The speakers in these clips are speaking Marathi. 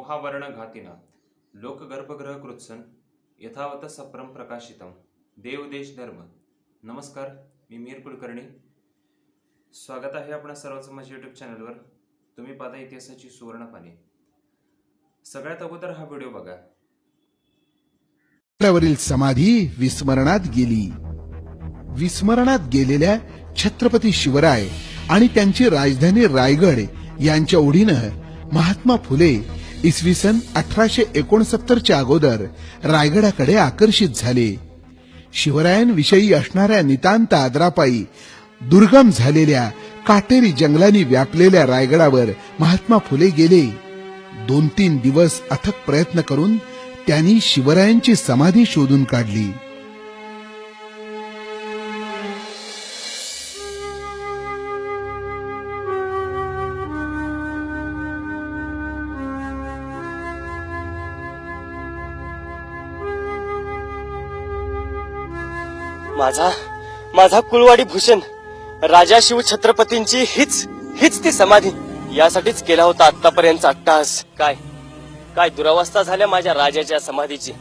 मोहावर्ण लोकगर्भगृह कृत्सन यथावत सप्रम प्रकाशितम देव देश धर्म. नमस्कार, मी मीर कुलकर्णी. स्वागत आहे आपणा सर्वांचं माझ्या यूट्यूब चॅनलवर. तुम्ही पाहता इतिहासाची सुवर्ण पाने. सगळ्यात अगोदर हा व्हिडिओ बघा. वरील समाधी विस्मरणात गेली. विस्मरणात गेलेल्या छत्रपती शिवराय आणि त्यांची राजधानी रायगड यांच्या ओढीनं महात्मा फुले इसवी सन 1869च्या अगोदर रायगडाकडे आकर्षित झाले. शिवरायांविषयी असणाऱ्या नितांत आदरापायी दुर्गम झालेल्या काटेरी जंगलांनी व्यापलेल्या रायगडावर महात्मा फुले गेले. 2-3 दिवस अथक प्रयत्न करून त्यांनी शिवरायांची समाधी शोधून काढली. माझा कुलवाडी भूषण राजा शिव छत्रपतींची हीच ती समाधी. यासाठीच केला होता आतापर्यंत अट्टहास. काय दुरावस्था झाल्या माझ्या राजाच्या समाधीची.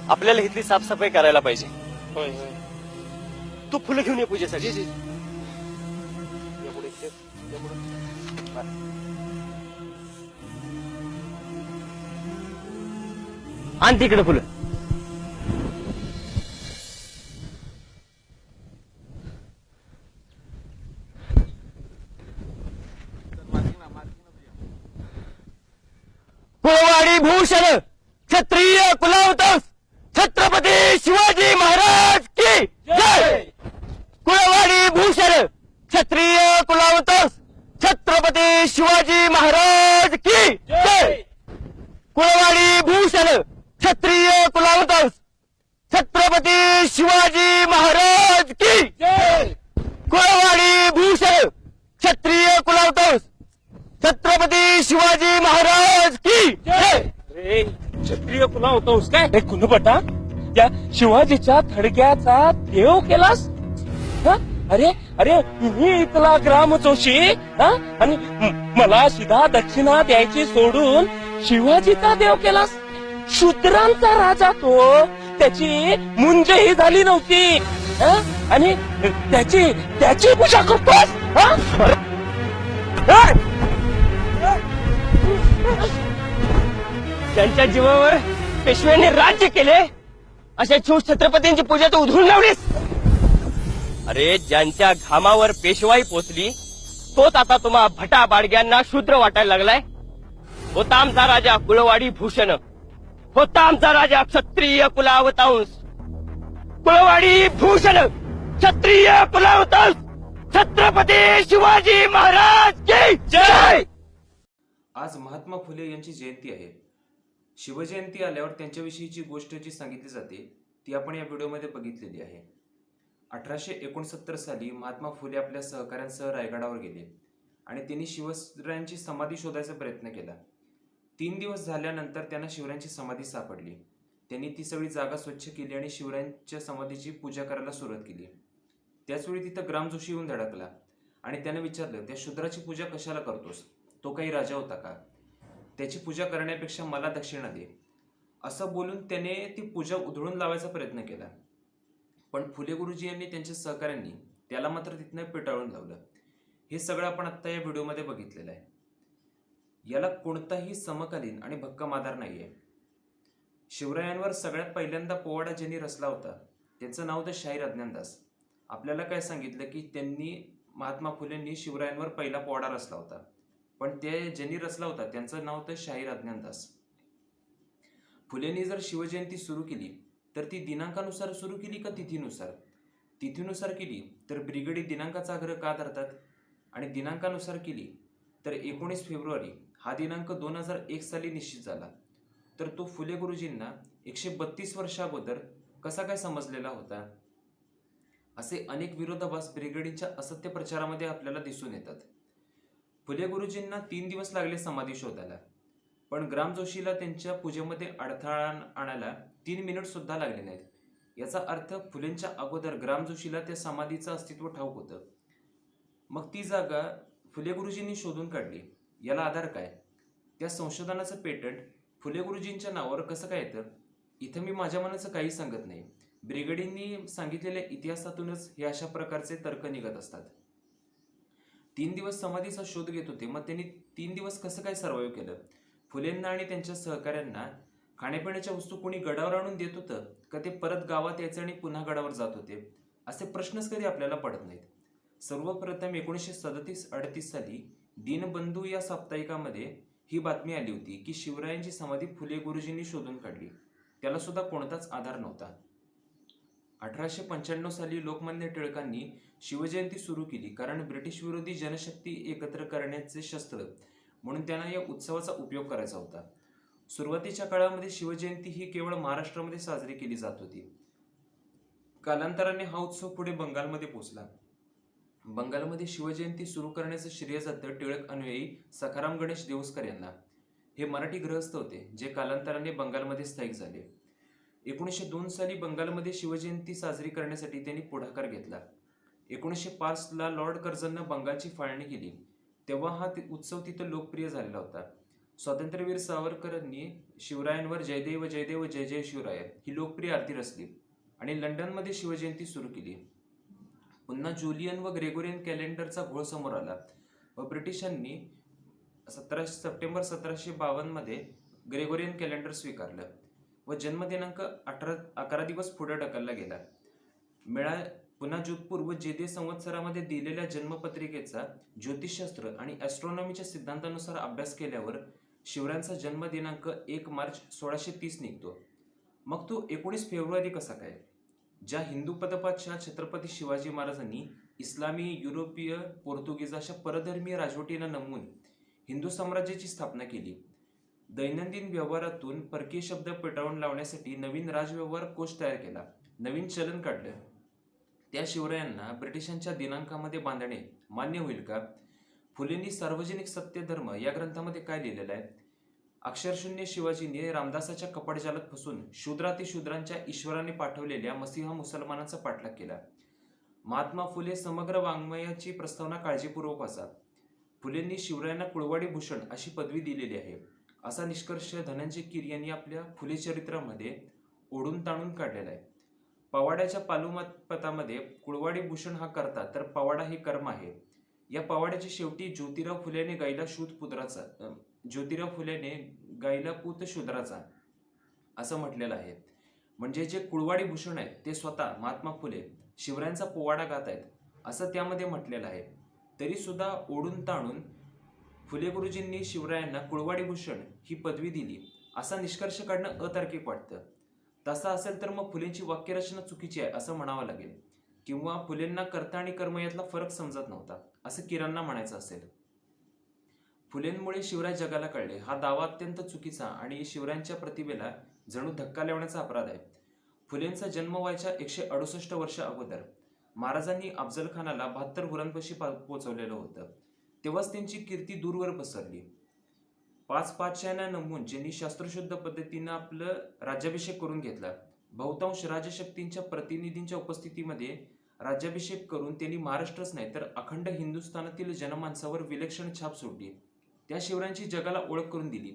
आपल्याला इथली साफसफाई करायला पाहिजे. होय तू फुलं घेऊन ये पूजेसाठी. आण तिकडे फुलं. कुलवाडी भूषण क्षत्रिय कुलावतंस छत्रपती शिवाजी महाराज की जय. कुलवाडी भूषण क्षत्रिय कुलावतंस छत्रपती शिवाजी महाराज की जय. कुलवाडी भूषण क्षत्रिय कुलावतंस छत्रपती शिवाजी महाराज की जय. कुलवाडी भूषण क्षत्रिय कुलावतंस छत्रपती शिवाजी महाराज की जय. क्षत्रिय कुला होतोस काय कुणपटा? त्या शिवाजीच्या थडग्याचा देव केलास? अरे मी इथला ग्राम जोशी आणि मला सीधा दक्षिणा द्यायची सोडून शिवाजीचा देव केलास? शूद्रांचा राजा तो. त्याची मुंजही झाली नव्हती आणि त्याची पूजा करतोस? त्यांच्या जीवावर पेशव्यांनी राज्य केले अशा शिव छत्रपतींची पूजा तू उधळून लावलीस. अरे ज्यांच्या घामावर पेशवाई पोचली तोच आता तुम्हा भटा बाडग्यांना शूद्र वाटायला लागलाय. होता आमचा राजा कुलवाडी भूषण, होता आमचा राजा क्षत्रिय कुलावतांस. कुलवाडी भूषण क्षत्रिय कुलावतांस छत्रपती शिवाजी महाराज की जय. आज महात्मा फुले यांची जयंती आहे. शिवजयंती आल्यावर त्यांच्याविषयीची गोष्ट जी सांगितली जाते ती आपण या व्हिडिओमध्ये बघितलेली आहे. 1869 साली महात्मा फुले आपल्या सहकाऱ्यांसह रायगडावर गेले आणि त्यांनी शिवरायांची समाधी शोधायचा प्रयत्न केला. 3 दिवस झाल्यानंतर त्यांना शिवरायांची समाधी सापडली. त्यांनी ती सगळी जागा स्वच्छ केली आणि शिवरायांच्या समाधीची पूजा करायला सुरुवात केली. त्याचवेळी तिथं ग्रामजोशी येऊन धडकला आणि त्याने विचारलं, त्या शूद्राची पूजा कशाला करतोस? तो काही राजा होता का? त्याची पूजा करण्यापेक्षा मला दक्षिणा दे. असं बोलून त्याने ती पूजा उधळून लावायचा प्रयत्न केला. पण फुले गुरुजी यांनी त्यांच्या सहकाऱ्यांनी त्याला मात्र तिथनं पेटाळून लावलं. हे सगळं आपण आत्ता या व्हिडिओमध्ये बघितलेलं आहे. याला कोणताही समकालीन आणि भक्कम आधार नाहीये. शिवरायांवर सगळ्यात पहिल्यांदा पोवाडा ज्यांनी रचला होता त्यांचं नाव होतं शाहीर अज्ञानदास. आपल्याला काय सांगितलं की त्यांनी महात्मा फुलेंनी शिवरायांवर पहिला पोवाडा रचला होता, पण ते ज्यांनी रचला होता त्यांचं नाव होतं शाहीर अज्ञानदास. फुलेंनी जर शिवजयंती सुरू केली तर ती दिनांकानुसार सुरू केली का तिथीनुसार? तिथीनुसार केली तर ब्रिगेडी दिनांकाचा आग्रह का धरतात आणि दिनांकानुसार केली तर 19 फेब्रुवारी हा दिनांक 2001 साली निश्चित झाला. तर तो फुले गुरुजींना 132 वर्षा अगोदर कसा काय समजलेला होता? असे अनेक विरोधाभास ब्रिगेडींच्या असत्य प्रचारामध्ये आपल्याला दिसून येतात. फुले गुरुजींना 3 दिवस लागले समाधी शोधायला, पण ग्रामजोशीला त्यांच्या पूजेमध्ये अडथळा आणायला 3 मिनिट सुद्धा लागले नाहीत. याचा अर्थ फुलेंच्या अगोदर ग्रामजोशीला त्या समाधीचं अस्तित्व ठाऊक होतं. मग ती जागा फुले गुरुजींनी शोधून काढली. याला आधार काय? त्या संशोधनाचं पेटंट फुले गुरुजींच्या नावावर कसं काय येतं? इथं मी माझ्या मनाचं काही सांगत नाही. ब्रिगेडींनी सांगितलेल्या इतिहासातूनच हे अशा प्रकारचे तर्क निघत असतात. 3 दिवस समाधीचा शोध घेत होते, मग त्यांनी 3 दिवस कसं काय सर्व्हाइव्ह केलं? फुलेंना आणि त्यांच्या सहकाऱ्यांना खाण्यापिण्याच्या वस्तू कोणी गडावर आणून देत होतं का ते परत गावात यायचं आणि पुन्हा गडावर जात होते? असे प्रश्नच कधी आपल्याला पडत नाहीत. सर्वप्रथम 1937-38 साली दीनबंधू या साप्ताहिकामध्ये ही बातमी आली होती की शिवरायांची समाधी फुले गुरुजींनी शोधून काढली. त्याला सुद्धा कोणताच आधार नव्हता. 1895 साली लोकमान्य टिळकांनी शिवजयंती सुरू केली कारण ब्रिटिश विरोधी जनशक्ती एकत्र करण्याचे शस्त्र म्हणून त्यांना या उत्सवाचा उपयोग करायचा होता. सुरुवातीच्या काळामध्ये शिवजयंती ही केवळ महाराष्ट्रामध्ये साजरी केली जात होती. कालांतराने हा उत्सव पुढे बंगालमध्ये पोहोचला. बंगालमध्ये शिवजयंती सुरू करण्याचं श्रेय जातं टिळक अन्वयी सखाराम गणेश देऊसकर यांना. हे मराठी गृहस्थ होते जे कालांतराने बंगालमध्ये स्थायिक झाले. 1902 साली बंगालमध्ये शिवजयंती साजरी करण्यासाठी त्यांनी पुढाकार घेतला. 1905 ला लॉर्ड कर्झननं बंगालची फाळणी केली तेव्हा हा उत्सव तिथं लोकप्रिय झालेला होता. स्वातंत्र्यवीर सावरकरांनी शिवरायांवर जयदेव जयदेव जय जय शिवराय ही लोकप्रिय आरती रचली आणि लंडनमध्ये शिवजयंती सुरू केली. पुन्हा जुलियन व ग्रेगोरियन कॅलेंडरचा घोळ समोर आला व ब्रिटिशांनी 17 सप्टेंबर 1752 मध्ये ग्रेगोरियन कॅलेंडर स्वीकारलं व जन्मदिनांक 11 दिवस पुढे ढकलला गेला. पुन्हा जोधपूर व जेदे संवत्सरामध्ये दिलेल्या जन्मपत्रिकेचा ज्योतिषशास्त्र आणि ॲस्ट्रॉनॉमीच्या सिद्धांतानुसार अभ्यास केल्यावर शिवरायांचा जन्मदिनांक 1 मार्च 1630 निघतो. मग तो 19 फेब्रुवारी कसा काय? ज्या हिंदू पदपातच्या छत्रपती शिवाजी महाराजांनी इस्लामी, युरोपीय, पोर्तुगीज अशा परधर्मीय राजवटींना नमवून हिंदू साम्राज्याची स्थापना केली. दैनंदिन व्यवहारातून परकीय शब्द पेटाळून लावण्यासाठी नवीन राजव्यवहार कोश तयार केला, नवीन चलन काढलं. त्या शिवरायांना ब्रिटिशांच्या दिनांकामध्ये बांधणे मान्य होईल का? फुलेंनी सार्वजनिक सत्य धर्म या ग्रंथामध्ये काय लिहिलेलं आहे? अक्षरशून्य शिवाजीने रामदासाच्या कपडजालात फसून शूद्रातिशूद्रांच्या ईश्वराने पाठवलेल्या मसीहा मुसलमानांचा पाठलाग केला. महात्मा फुले समग्र वाङ्मयाची प्रस्तावना काळजीपूर्वक वाचा. फुलेंनी शिवरायांना कुळवाडी भूषण अशी पदवी दिलेली आहे असा निष्कर्ष धनंजय कीर यांनी आपल्या फुले चरित्रामध्ये ओढून ताणून काढलेला आहे. पवाड्याच्या पालुमतामध्ये कुळवाडी भूषण हा कर्ता तर पवाडा हे कर्म आहे. या पवाड्याच्या शेवटी ज्योतिराव फुलेने गायला पूत शूद्राचा असं म्हटलेलं आहे. म्हणजे जे कुळवाडी भूषण आहे ते स्वतः महात्मा फुले शिवरायांचा पोवाडा गात आहेत असं त्यामध्ये म्हटलेलं आहे. तरी सुद्धा ओढून ताणून फुले गुरुजींनी शिवरायांना कुळवाडी भूषण ही पदवी दिली असा निष्कर्ष काढणं अतार्किक वाटतं. तसं असेल तर मग फुलेंची वाक्यरचना चुकीची आहे असं म्हणावं लागेल किंवा फुलेंना कर्ता आणि कर्म यातला फरक समजत नव्हता असं किरांना म्हणायचं असेल. फुलेंमुळे शिवराय जगाला कळले हा दावा अत्यंत चुकीचा आणि शिवरायांच्या प्रतिभेला जणू धक्का लावण्याचा अपराध आहे. फुलेंचा जन्म व्हायच्या 168 वर्ष अगोदर महाराजांनी अफजल खानाला 72 हुरांपाशी पोहोचवलेलं होतं. तेव्हाच त्यांची कीर्ती दूरवर पसरली. 5 पातशाह्यांना नमवून ज्यांनी शास्त्रशुद्ध पद्धतीनं आपलं राज्याभिषेक करून घेतला. बहुतांश राजशक्तींच्या प्रतिनिधींच्या उपस्थितीमध्ये राज्याभिषेक करून त्यांनी महाराष्ट्रच नाही तर अखंड हिंदुस्थानातील जनमानसावर विलक्षण छाप सोडली. त्या शिवरायांची जगाला ओळख करून दिली.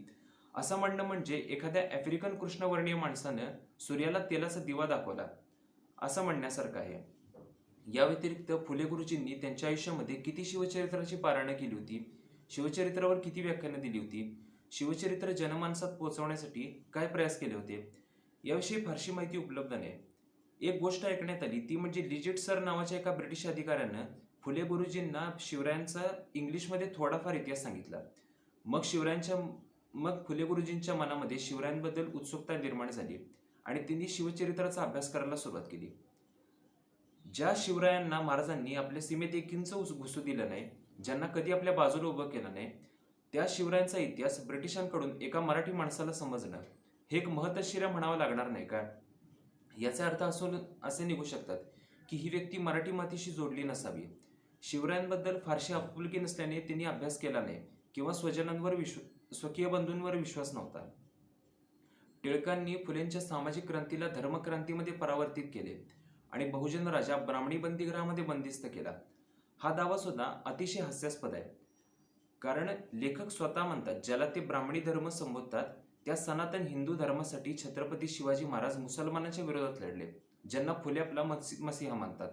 असं म्हणणं म्हणजे एखाद्या आफ्रिकन कृष्णवर्णीय माणसानं सूर्याला तेलाचा दिवा दाखवला असं म्हणण्यासारखं आहे. या व्यतिरिक्त फुले गुरुजींनी त्यांच्या आयुष्यामध्ये किती शिवचरित्राची पारायणं केली होती, शिवचरित्रावर किती व्याख्यानं दिली होती, शिवचरित्र जनमानसात पोहोचवण्यासाठी काय प्रयास केले होते याविषयी फारशी माहिती उपलब्ध नाही. एक गोष्ट ऐकण्यात आली ती म्हणजे लिजिट सर नावाच्या एका ब्रिटिश अधिकाऱ्यानं फुले गुरुजींना शिवरायांचा इंग्लिशमध्ये थोडाफार इतिहास सांगितला. मग फुले गुरुजींच्या मनामध्ये शिवरायांबद्दल उत्सुकता निर्माण झाली आणि त्यांनी शिवचरित्राचा अभ्यास करायला सुरुवात केली. ज्या शिवरायांना महाराजांनी आपल्या सीमेत एक इंच घुसू दिलं नाही, ज्यांना कधी आपल्या बाजूला उभं केलं नाही, त्या शिवरायांचा इतिहास ब्रिटिशांकडून एका मराठी माणसाला समजणं हे एक महत्शिरा म्हणावं लागणार नाही का? याचा अर्थ असे निघू शकतात की ही व्यक्ती मराठी मातीशी जोडली नसावी, शिवरायांबद्दल फारशी आपुलकी नसल्याने त्यांनी अभ्यास केला नाही किंवा स्वकीय बंधूंवर विश्वास नव्हता. टिळकांनी फुलेंच्या सामाजिक क्रांतीला धर्मक्रांतीमध्ये परावर्तित केले आणि बहुजन राजा ब्राह्मणी बंदीगृहामध्ये बंदिस्त केला. हा दावा सुद्धा अतिशय हास्यास्पद आहे कारण लेखक स्वतः म्हणतात, ज्याला ते ब्राह्मणी धर्म संबोधतात, त्या सनातन हिंदू धर्मासाठी छत्रपती शिवाजी महाराज मुसलमानांच्या विरोधात लढले, ज्यांना फुले आपला मसीहा मानतात.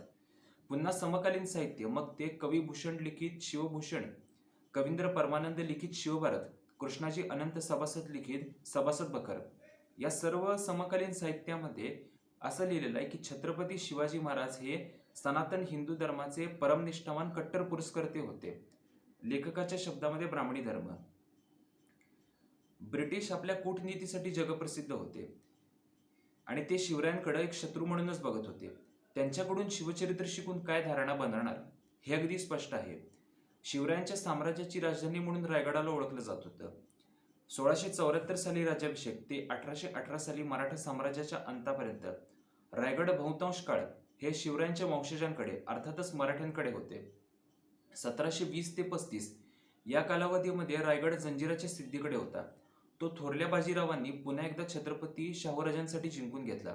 पुन्हा समकालीन साहित्य, मग ते कविभूषण लिखित शिवभूषण, कवींद्र परमानंद लिखित शिवभारत, कृष्णाजी अनंत सभासद लिखित सभासद बखर, या सर्व समकालीन साहित्यामध्ये असं लिहिलेलं आहे की छत्रपती शिवाजी महाराज हे सनातन हिंदू धर्माचे परमनिष्ठावान कट्टर पुरस्कर्ते होते. लेखकाच्या शब्दामध्ये ब्राह्मणी धर्म. ब्रिटिश आपल्या कूटनीतीसाठी जगप्रसिद्ध होते आणि ते शिवरायांकडे एक शत्रू म्हणूनच बघत होते. त्यांच्याकडून शिवचरित्र शिकून काय धारणा बनणार हे अगदी स्पष्ट आहे. शिवरायांच्या साम्राज्याची राजधानी म्हणून रायगडाला ओळखलं जात होतं. 1674 साली राज्याभिषेक ते 1818 साली मराठा साम्राज्याच्या अंतापर्यंत रायगड बहुतांश काळ हे शिवरायांच्या वंशजांकडे अर्थातच मराठ्यांकडे होते. 1720 ते 35 या कालावधीमध्ये रायगड जंजिराच्या सिद्धीकडे होता. तो थोरल्या बाजीरावांनी पुन्हा एकदा छत्रपती शाहूराजांसाठी जिंकून घेतला.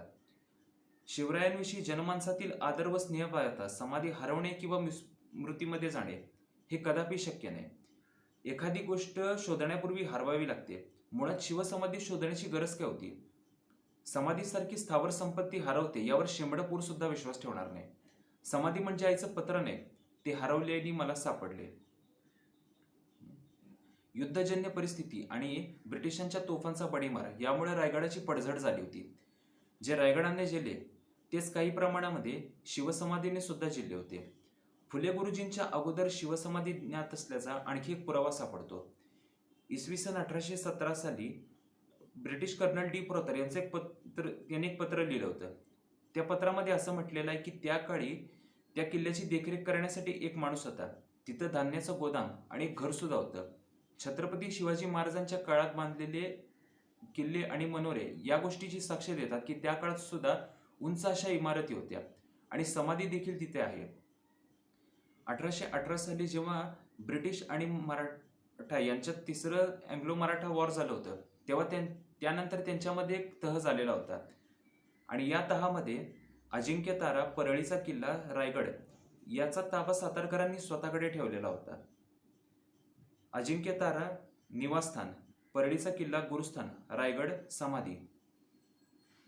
शिवरायांविषयी जनमानसातील आदर व स्नेह पाहता समाधी हरवणे किंवा मृत्यूमध्ये जाणे हे कदापि शक्य नाही. एखादी गोष्ट शोधण्यापूर्वी हरवावी लागते. मुळात शिवसमाधी शोधण्याची गरज काय होती? समाधीसारखी स्थावर संपत्ती हरवते यावर शेंबडपूर सुद्धा विश्वास ठेवणार नाही. समाधी म्हणजे आईचं पत्र नाही, ते हरवले आणि मला सापडले. युद्धजन्य परिस्थिती आणि ब्रिटिशांच्या तोफांचा बडीमार यामुळे रायगडाची पडझड झाली होती. जे रायगडाने जिल्हे तेच काही प्रमाणामध्ये शिवसमाधीने सुद्धा जिल्हे होते. फुले गुरुजींच्या अगोदर शिवसमाधी ज्ञात असल्याचा आणखी एक पुरावा सापडतो. इसवी सन 1817 साली ब्रिटिश कर्नल डी प्रोतर यांनी एक पत्र लिहिलं होतं. त्या पत्रामध्ये असं म्हटलेलं आहे की त्या काळी त्या किल्ल्याची देखरेख करण्यासाठी एक माणूस होता. तिथं धान्याचं गोदाम आणि एक घर सुद्धा होतं. छत्रपती शिवाजी महाराजांच्या काळात बांधलेले किल्ले आणि मनोरे या गोष्टीची साक्ष देतात की त्या काळात सुद्धा उंच अशा इमारती होत्या आणि समाधी देखील तिथे आहे. 1818 साली जेव्हा ब्रिटिश आणि मराठा यांच्यात तिसरं अँग्लो मराठा वॉर झालं होतं तेव्हा त्यानंतर त्यांच्यामध्ये एक तह झालेला होता आणि या तहामध्ये अजिंक्य तारा, परळीचा किल्ला, रायगड याचा ताबा सातारकरांनी स्वतःकडे ठेवलेला होता. अजिंक्य तारा निवासस्थान, परळीचा किल्ला गुरुस्थान, रायगड समाधी.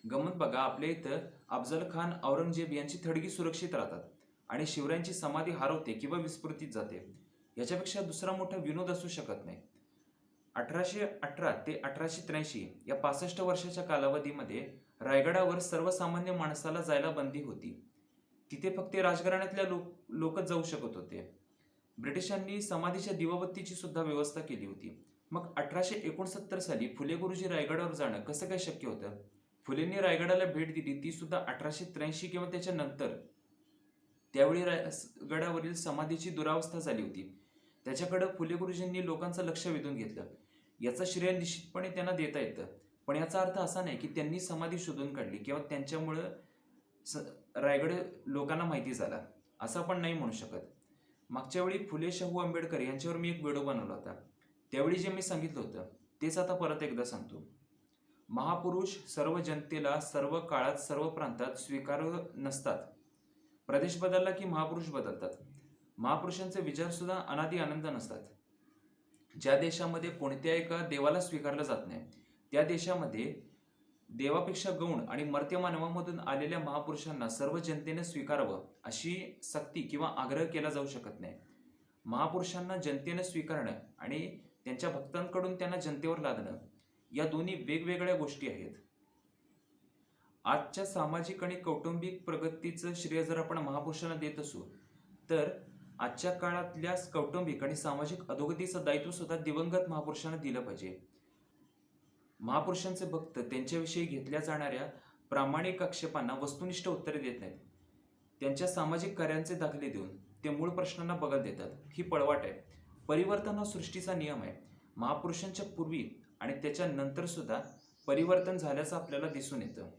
गमत बघा, आपल्या इथं अफजल खान, औरंगजेब यांची थडगी सुरक्षित राहतात आणि शिवरायांची समाधी हरवते किंवा विस्मृतीत जाते. याच्यापेक्षा दुसरा मोठा विनोद असू शकत नाही. 1818 ते 1883 या 65 वर्षाच्या कालावधीमध्ये रायगडावर सर्वसामान्य माणसाला जायला बंदी होती. तिथे फक्त राजघराण्यातल्या लोकच जाऊ शकत होते. ब्रिटिशांनी समाधीच्या दिवाबत्तीची सुद्धा व्यवस्था केली होती. मग 1869 साली फुले गुरुजी रायगडावर जाणं कसं काय शक्य होतं? फुलेंनी रायगडाला भेट दिली ती सुद्धा 1883 किंवा त्याच्या नंतर. त्यावेळी रायगडावरील समाधीची दुरावस्था झाली होती. त्याच्याकडे फुले गुरुजींनी लोकांचं लक्ष वेधून घेतलं. याचं श्रेय निश्चितपणे त्यांना देता येतं, पण याचा अर्थ असा नाही की त्यांनी समाधी शोधून काढली किंवा त्यांच्यामुळं रायगड लोकांना माहिती झाला, असं आपण नाही म्हणू शकत. मागच्या वेळी फुले शाहू आंबेडकर यांच्यावर मी एक व्हिडिओ बनवला होता. त्यावेळी जे मी सांगितलं होतं तेच आता परत एकदा सांगतो. महापुरुष सर्व जनतेला सर्व काळात सर्व प्रांतात स्वीकार्य नसतात. प्रदेश बदलला की महापुरुष बदलतात. महापुरुषांचे विचार सुद्धा अनादी आनंद नसतात. ज्या देशामध्ये कोणत्या एका देवाला स्वीकारलं जात नाही त्या देशामध्ये देवापेक्षा गौण आणि मर्त्य मानवामधून आलेल्या महापुरुषांना सर्व जनतेने स्वीकारावं अशी सक्ती किंवा आग्रह केला जाऊ शकत नाही. महापुरुषांना जनतेने स्वीकारणं आणि त्यांच्या भक्तांकडून त्यांना जनतेवर लादणं या दोन्ही वेगवेगळ्या गोष्टी आहेत. आजच्या सामाजिक आणि कौटुंबिक प्रगतीचं श्रेय जर आपण महापुरुषांना देत असू तर आजच्या काळातल्या कौटुंबिक आणि सामाजिक अधोगतीचं दायित्व सुद्धा दिवंगत महापुरुषांना दिलं पाहिजे. महापुरुषांचे भक्त त्यांच्याविषयी घेतल्या जाणाऱ्या प्रामाणिक आक्षेपांना वस्तुनिष्ठ उत्तरे देत नाहीत. त्यांच्या सामाजिक कार्यांचे दाखले देऊन ते मूळ प्रश्नांना बगल देतात. ही पळवाट आहे. परिवर्तन हा सृष्टीचा नियम आहे. महापुरुषांच्या पूर्वी आणि त्याच्या नंतर सुद्धा परिवर्तन झाल्याचं आपल्याला दिसून येतं.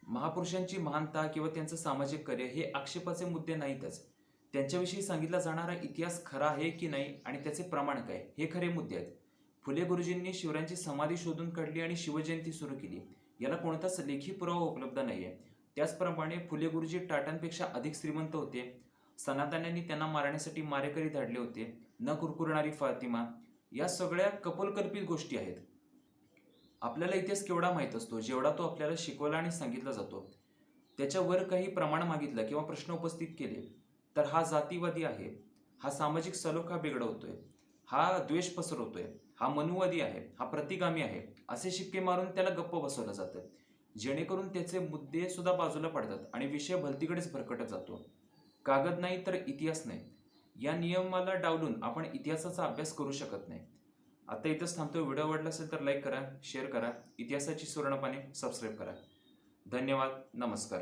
महापुरुषांची महानता किंवा त्यांचं सामाजिक कार्य हे आक्षेपाचे मुद्दे नाहीतच. त्यांच्याविषयी सांगितला जाणारा इतिहास खरा आहे की नाही आणि त्याचे प्रमाण काय हे खरे मुद्दे आहेत. फुले गुरुजींनी शिवरायांची समाधी शोधून काढली आणि शिवजयंती सुरू केली, याला कोणताच लेखी पुरावा उपलब्ध नाहीये. त्याचप्रमाणे फुले गुरुजी टाटांपेक्षा अधिक श्रीमंत होते. सनातन्यांनी त्यांना मारण्यासाठी मारेकरी धाडले होते. न कुरकुरणारी फातिमा या सगळ्या कपोलकल्पित गोष्टी आहेत. आपल्याला इतिहास केवढा माहीत असतो जेवढा तो आपल्याला शिकवला आणि सांगितला जातो. त्याच्यावर काही प्रमाण मागितलं किंवा प्रश्न उपस्थित केले तर हा जातीवादी आहे, हा सामाजिक सलोखा बिघडवतोय, हा द्वेष पसरवतोय, हा मनुवादी आहे, हा प्रतिगामी आहे असे शिक्के मारून त्याला गप्प बसवलं जातं, जेणेकरून त्याचे मुद्दे सुद्धा बाजूला पडतात आणि विषय भलतीकडेच भरकटत जातो. कागद नाही तर इतिहास नाही या नियमाला डावलून आपण इतिहासाचा अभ्यास करू शकत नाही. आता इथंच थांबतो. व्हिडिओ आवडला असेल तर लाईक करा, शेअर करा, इतिहासाची सुवर्णपाने सबस्क्राईब करा. धन्यवाद. नमस्कार.